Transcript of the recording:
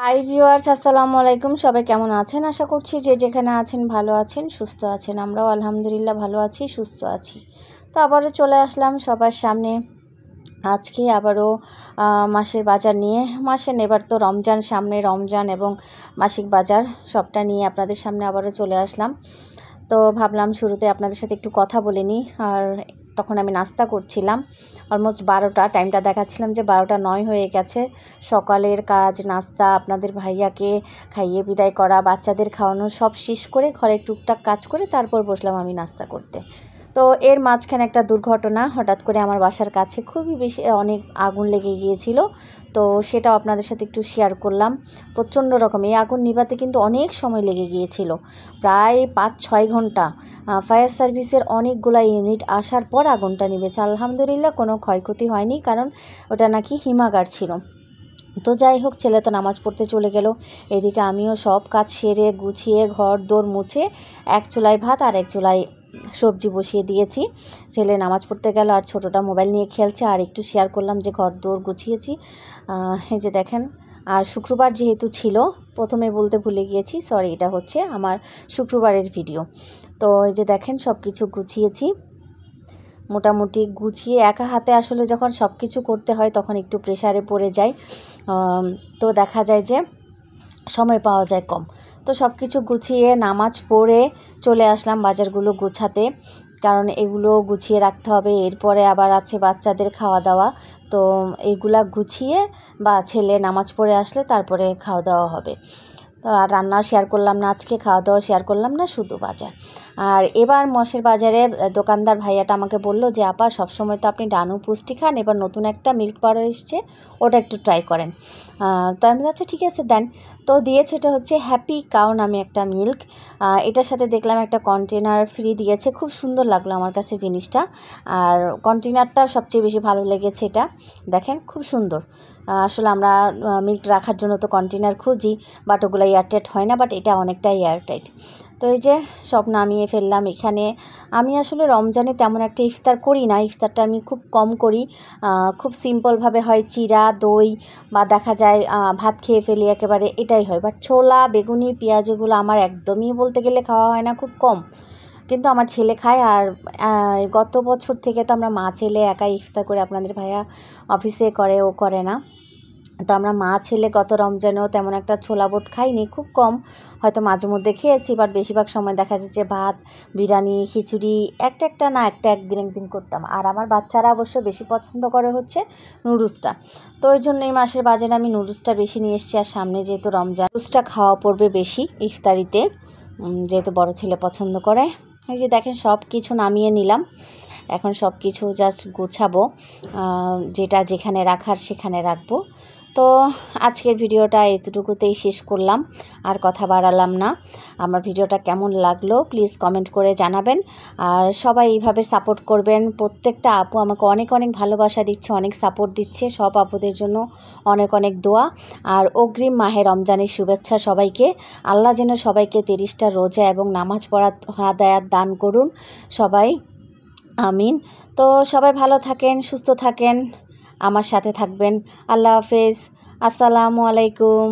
Hi viewers, আসসালামু আলাইকুম। সবাই কেমন আছেন? আশা করছি যে যেখানে আছেন ভালো আছেন, সুস্থ আছেন। আমরাও আলহামদুলিল্লাহ ভালো আছি, সুস্থ আছি। তো আবারও চলে আসলাম সবার সামনে। আজকে আবারও মাসের বাজার নিয়ে। এবার তো রমজান সামনে, রমজান এবং মাসিক বাজার সবটা নিয়ে আপনাদের সামনে আবারও চলে আসলাম। তো ভাবলাম শুরুতে আপনাদের সাথে একটু কথা বলে নিই। আর তখন আমি নাস্তা করছিলাম, অলমোস্ট 12টা, টাইমটা দেখাচ্ছিলাম যে 12টা 9 হয়ে গেছে। সকালের কাজ, নাস্তা, আপনাদের ভাইয়াকে খাইয়ে বিদায় করা, বাচ্চাদের খাওয়ানো সব শেষ করে ঘরে টুকটাক কাজ করে তারপর বসলাম আমি নাস্তা করতে। তো এর মাঝখানে একটা দুর্ঘটনা, হঠাৎ করে আমার বাসার কাছে খুবই বেশি অনেক আগুন লেগে গিয়েছিল। তো সেটাও আপনাদের সাথে একটু শেয়ার করলাম। প্রচণ্ড রকম এই আগুন নিভাতে কিন্তু অনেক সময় লেগে গিয়েছিল, প্রায় 5-6 ঘন্টা। ফায়ার সার্ভিসের অনেকগুলা ইউনিট আসার পর আগুনটা নিভেছে। আলহামদুলিল্লাহ কোনো ক্ষয়ক্ষতি হয়নি, কারণ ওটা নাকি হিমাগার ছিল। তো যাই হোক, ছেলে তো নামাজ পড়তে চলে গেল। এদিকে আমিও সব কাজ সেরে গুছিয়ে ঘর দোর মুছে এক চুলায় ভাত আর এক চুলায় সবজি বসিয়ে দিয়েছি। ছেলে নামাজ পড়তে গেল আর ছোটোটা মোবাইল নিয়ে খেলছে। আর একটু শেয়ার করলাম যে ঘর দোর গুছিয়েছি। এই যে দেখেন, আর শুক্রবার যেহেতু ছিল, প্রথমে বলতে ভুলে গিয়েছি, সরি, এটা হচ্ছে আমার শুক্রবারের ভিডিও। তো এই যে দেখেন সব কিছু গুছিয়েছি, মোটামুটি গুছিয়ে একা হাতে আসলে যখন সব কিছু করতে হয় তখন একটু প্রেশারে পড়ে যায়। তো দেখা যায় যে সময় পাওয়া যায় কম। তো সব কিছু গুছিয়ে নামাজ পড়ে চলে আসলাম বাজারগুলো গুছাতে, কারণ এগুলো গুছিয়ে রাখতে হবে। এরপরে আবার আছে বাচ্চাদের খাওয়া দাওয়া। তো এগুলা গুছিয়ে বা ছেলে নামাজ পড়ে আসলে তারপরে খাওয়া দাওয়া হবে। তো আর রান্না শেয়ার করলাম না আজকে, খাওয়া দাওয়া শেয়ার করলাম না, শুধু বাজার। আর এবার মাসের বাজারে দোকানদার ভাইয়াটা আমাকে বলল যে আপা, সবসময় তো আপনি ডানু পুষ্টি খান, এবার নতুন একটা মিল্ক পাউডার এসেছে, ওটা একটু ট্রাই করেন। তো আমি আচ্ছা ঠিক আছে দেন। তো দিয়েছে, এটা হচ্ছে হ্যাপি কাউ নামে একটা মিল্ক। এটার সাথে দেখলাম একটা কন্টেনার ফ্রি দিয়েছে, খুব সুন্দর লাগলো আমার কাছে জিনিসটা। আর কন্টেনারটা সবচেয়ে বেশি ভালো লেগেছে, এটা দেখেন খুব সুন্দর। আসলে আমরা মিল্ক রাখার জন্য তো কন্টেনার খুঁজি, বাট ওগুলো এয়ারটাইট হয় না, বাট এটা অনেকটাই এয়ারটাইট। তো এই যে সব নামিয়ে ফেললাম। এখানে আমি আসলে রমজানে তেমন একটা ইফতার করি না, ইফতারটা আমি খুব কম করি। খুব সিম্পলভাবে হয় চিরা দই, বা দেখা যায় ভাত খেয়ে ফেলি একেবারে, এটাই হয়। বাট ছোলা বেগুনি পেঁয়াজ এগুলো আমার একদমই বলতে গেলে খাওয়া হয় না, খুব কম। কিন্তু আমার ছেলে খায়। আর গত বছর থেকে তো আমরা মা ছেলে একাই ইফতার করে, আপনাদের ভাইয়া অফিসে করে, ও করে না। তো আমরা মা ছেলে গত রমজানেও তেমন একটা ছোলা বুট খাইনি, খুব কম, হয়তো মাঝে মধ্যে খেয়েছি। বাট বেশিরভাগ সময় দেখা যাচ্ছে ভাত, বিরিয়ানি, খিচুড়ি, একদিন করতাম। আর আমার বাচ্চারা অবশ্য বেশি পছন্দ করে হচ্ছে নুডলসটা। তো ওই জন্য এই মাসের বাজারে আমি নুডলসটা বেশি নিয়ে এসেছি। আর সামনে যেহেতু রমজান, নুডলসটা খাওয়া পড়বে বেশি ইফতারিতে, যেহেতু বড় ছেলে পছন্দ করে। এই যে দেখেন সব কিছু নামিয়ে নিলাম, এখন সব কিছু জাস্ট গোছাবো, যেটা যেখানে রাখার সেখানে রাখবো। তো আজকের ভিডিওটা এতটুকুতেই শেষ করলাম, আর কথা বাড়ালাম না। আমার ভিডিওটা কেমন লাগলো প্লিজ কমেন্ট করে জানাবেন। আর সবাই এইভাবে সাপোর্ট করবেন। প্রত্যেকটা আপু আমাকে অনেক অনেক ভালোবাসা দিচ্ছে, অনেক সাপোর্ট দিচ্ছে, সব আপুদের জন্য অনেক অনেক দোয়া। আর অগ্রিম মাহে রমজানের শুভেচ্ছা সবাইকে। আল্লাহ যেন সবাইকে 30টা রোজা এবং নামাজ পড়ার হাদায়াত দান করুন সবাই, আমিন। তো সবাই ভালো থাকেন, সুস্থ থাকেন, আমার সাথে থাকবেন। আল্লাহ হাফেজ, আসসালামু আলাইকুম।